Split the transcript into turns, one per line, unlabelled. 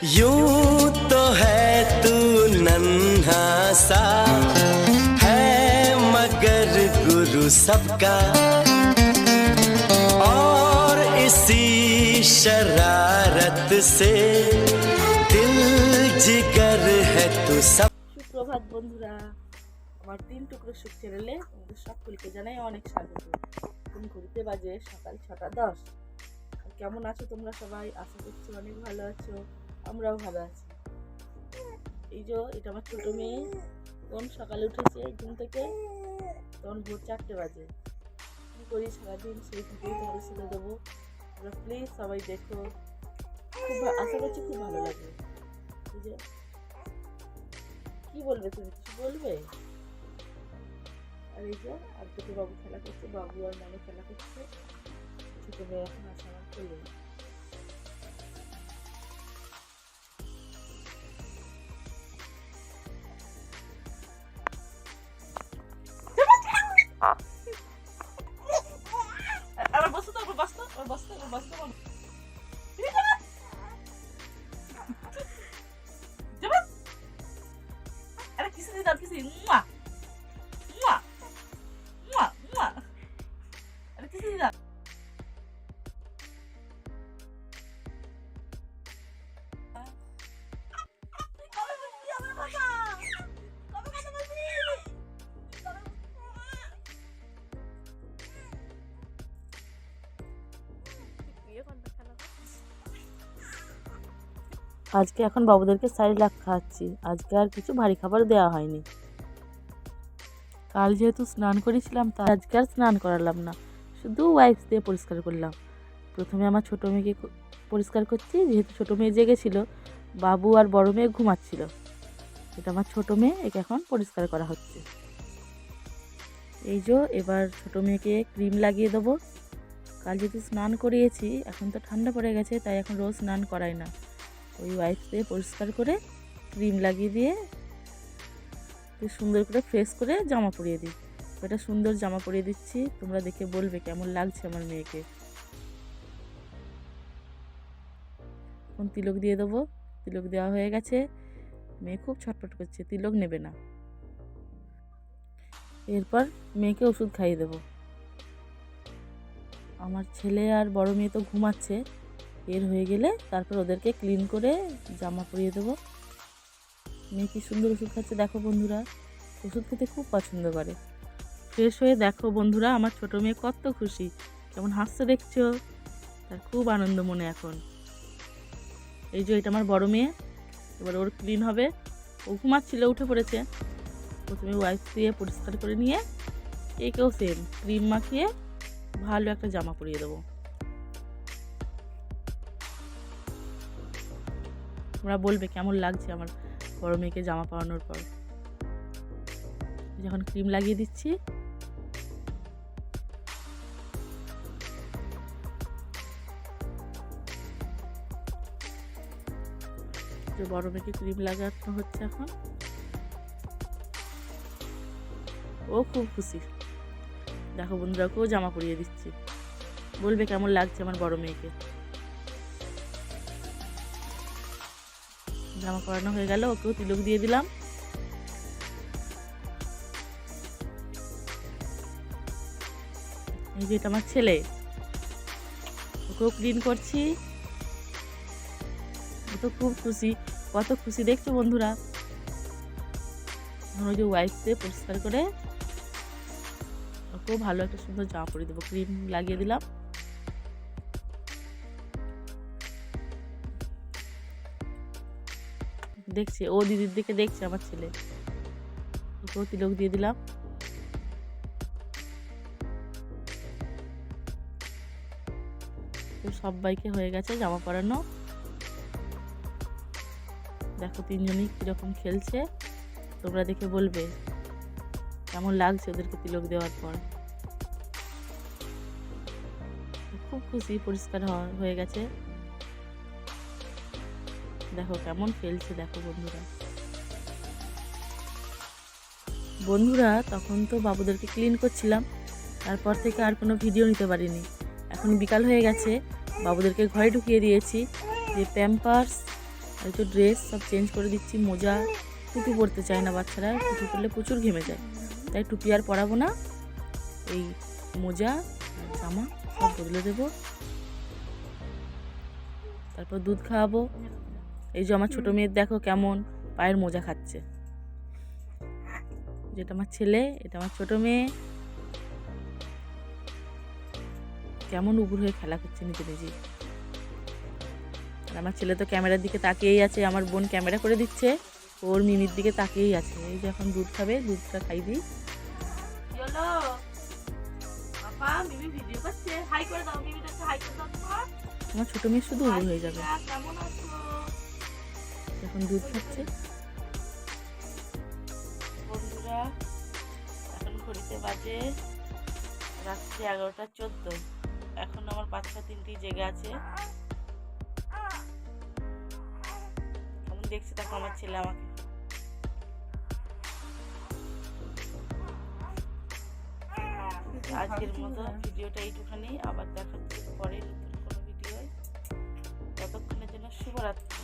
यूं तो है तू नन्हा सा है मगर गुरु सबका और इसी शरारत से दिल जिगर है तू सब।
সুপ্রভাত বন্ধুরা, আমার 3 টুকরো সুখ চ্যানেলে তোমাদের সকলকে জানাই অনেক স্বাগত। এখন ঘুরতে বাজে সকাল 6:10। আর কেমন আছো তোমরা সবাই? আশা করছি অনেক ভালো আছো, আমরাও ভালো আছি। এই যে এটা আমার ছোট মেয়ে, তখন সকালে উঠেছে ঘুম থেকে, তখন ভোর 4টে বাজে। কী করি সারাদিন সেই থেকেই তোমাদের সাথে দেবো। তোমরা প্লিজ সবাই দেখো, খুব আশা করছি খুব ভালো লাগবে। এই যে কি বলবে, তুমি কিছু বলবে? আর এই যে আর দুটো বাবু খেলা করছে, বাবু আর নানু খেলা করছে। ছোট মেয়ে এখন আসা আমার খেলে। আবার বসো তো, আবার বসতো, আবার বসতো, আবার বসতো। আরে কিসে দিতাম, কিসে মুয়া মুয়া মুয়া মুয়া, আরে কিসে দিতাম। আজকে এখন বাবুদেরকে সাইলাক খাওয়াচ্ছি। আজকে আর কিছু ভারী খাবার দেওয়া হয়নি। কাল যেহেতু স্নান করেছিলাম, তাই আজকে আর স্নান করালাম না, শুধু ওয়াইপস দিয়ে পরিষ্কার করলাম। প্রথমে আমার ছোটো মেয়েকে পরিষ্কার করছি, যেহেতু ছোটো মেয়ে জেগেছিল, বাবু আর বড় মেয়ে ঘুমাচ্ছিল। এটা আমার ছোটো মেয়ে, একে এখন পরিষ্কার করা হচ্ছে। এই যে এবার ছোটো মেয়েকে ক্রিম লাগিয়ে দেবো। কাল যেহেতু স্নান করিয়েছি, এখন তো ঠান্ডা পড়ে গেছে, তাই এখন রোজ স্নান করাই না। ওই ওয়াইপস দিয়ে পরিষ্কার করে ক্রিম লাগিয়ে দিয়ে সুন্দর করে ফ্রেশ করে জামা পরিয়ে দিই। এটা সুন্দর জামা পরিয়ে দিচ্ছি, তোমরা দেখে বলবে কেমন লাগছে আমার মেয়েকে। এখন তিলক দিয়ে দেবো। তিলক দেওয়া হয়ে গেছে। মেয়ে খুব ছটফট করছে, তিলক নেবে না। এরপর মেয়েকে ওষুধ খাইয়ে দেবো। আমার ছেলে আর বড় মেয়ে তো ঘুমাচ্ছে, এর হয়ে গেলে তারপর ওদেরকে ক্লিন করে জামা পরিয়ে দেবো। মেয়ে কি সুন্দর ওষুধ খাচ্ছে দেখো বন্ধুরা, ওষুধ খেতে খুব পছন্দ করে। ফ্রেশ হয়ে দেখো বন্ধুরা, আমার ছোটো মেয়ে কত খুশি, কেমন হাসছে দেখছো, তার খুব আনন্দ মনে এখন। এই যে এটা আমার বড় মেয়ে, এবার ওর ক্লিন হবে। ও ঘুমাচ্ছিল, উঠে পড়েছে। প্রথমে ওয়াইপ দিয়ে পরিষ্কার করে নিয়ে একেও সেম ক্রিম মাখিয়ে ভালো একটা জামা পরিয়ে দেবো। তোমরা বলবে কেমন লাগছে আমার বড় মেয়েকে জামা পরানোর পর। যখন ক্রিম লাগিয়ে দিচ্ছি, বড় মেয়েকে ক্রিম লাগানো হচ্ছে এখন। ও খুব খুশি, দেখো বন্ধুরা, ওকেও জামা পরিয়ে দিচ্ছি। বলবে কেমন লাগছে আমার বড় মেয়েকে। জামা পরানো হয়ে গেল, ওকেও তিলক দিয়ে দিলাম। এই যে এটা আমার ছেলে, ওকেও ক্লিন করছি। ও তো খুব খুশি, কত খুশি দেখছো বন্ধুরা। ওই যে ওয়াইপ দিয়ে পরিষ্কার করে ওকেও ভালো একটা সুন্দর জামা পরিয়ে দেবো। ক্রিম লাগিয়ে দিলাম। দেখছে, ও দিদির দিকে দেখছে আমার ছেলে, ওকেও তিলক দিয়ে দিলাম। তো সবাইকে হয়ে গেছে জামা পরানো। দেখো তিনজনই কিরকম খেলছে, তোমরা দেখে বলবে কেমন লাগছে ওদেরকে তিলক দেওয়ার পর। খুব খুশি, পরিষ্কার হয়ে গেছে। দেখো কেমন খেলছে, দেখো বন্ধুরা। বন্ধুরা তখন তো বাবুদেরকে ক্লিন করছিলাম, তারপর থেকে আর কোনো ভিডিও নিতে পারিনি। এখন বিকাল হয়ে গেছে, বাবুদেরকে ঘরে ঢুকিয়ে দিয়েছি। যে প্যাম্পার্স এই তো ড্রেস সব চেঞ্জ করে দিচ্ছি, মোজা, টুপি পরতে চায় না বাচ্চারা, টুপি পরলে প্রচুর ঘেমে যায়, তাই টুপি আর পরাবো না, এই মোজা আর জামা সব বদলে দেবো। তারপর দুধ খাওয়াবো। এই যে আমার ছোটো মেয়ের দেখো কেমন পায়ের মোজা খাচ্ছে, যেটা আমার ছেলে, এটা আমার ছোটো মেয়ে, কেমন উবুর হয়ে খেলা করছে নিজে নিজেই। আর আমার ছেলে তো ক্যামেরার দিকে তাকিয়েই আছে, আমার বোন ক্যামেরা করে দিচ্ছে, ওর মিমির দিকে তাকিয়েই আছে। এই যে এখন দুধ খাবে, দুধটা খাই দিই। চলো বাবা, মিমি ভিডিও করছে, হাই করে দাও, মিমিটাকে হাই করে দাও। আমার ছোট মেয়ে শুধু উবুর হয়ে যাবে। কেমন আছো? এখন দুধ খাচ্ছে। বন্ধুরা, এখন ঘড়িতে বাজে রাত্রি 11:14। এখন আমার বাচ্চা তিনটি জেগে আছে। কেমন দেখছে দেখো আমার ছেলে আমাকে। আজকের মতো ভিডিওটা এইটুখানি, আবার দেখা হচ্ছে পরে নতুন কোনো ভিডিও। ততক্ষণের জন্য শুভরাত্রি।